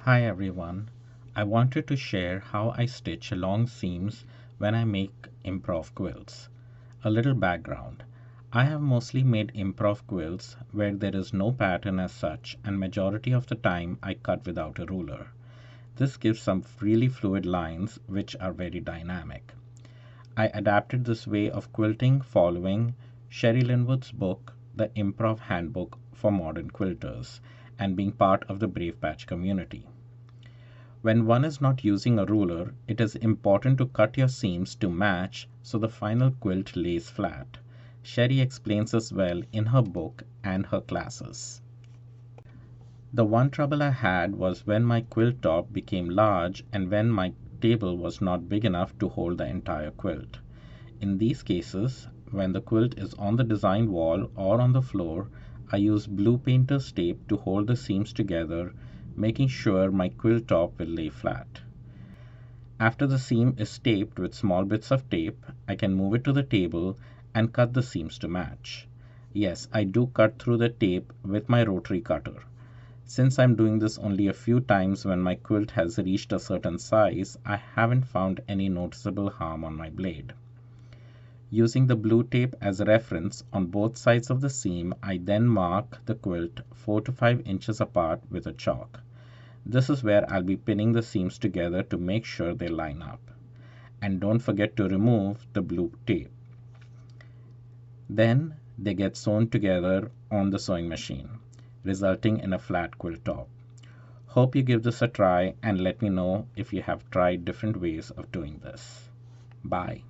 Hi everyone. I wanted to share how I stitch long seams when I make improv quilts. A little background. I have mostly made improv quilts where there is no pattern as such, and majority of the time I cut without a ruler. This gives some really fluid lines which are very dynamic. I adapted this way of quilting following Sherry Linwood's book, The Improv Handbook for Modern Quilters, and being part of the Brave Patch community. When one is not using a ruler, it is important to cut your seams to match so the final quilt lays flat. Sherry explains this well in her book and her classes. The one trouble I had was when my quilt top became large and when my table was not big enough to hold the entire quilt. In these cases, when the quilt is on the design wall or on the floor, I use blue painter's tape to hold the seams together, making sure my quilt top will lay flat. After the seam is taped with small bits of tape, I can move it to the table and cut the seams to match. Yes, I do cut through the tape with my rotary cutter. Since I'm doing this only a few times when my quilt has reached a certain size, I haven't found any noticeable harm on my blade. Using the blue tape as a reference on both sides of the seam, I then mark the quilt 4 to 5 inches apart with a chalk. This is where I'll be pinning the seams together to make sure they line up. And don't forget to remove the blue tape. Then they get sewn together on the sewing machine, resulting in a flat quilt top. Hope you give this a try and let me know if you have tried different ways of doing this. Bye.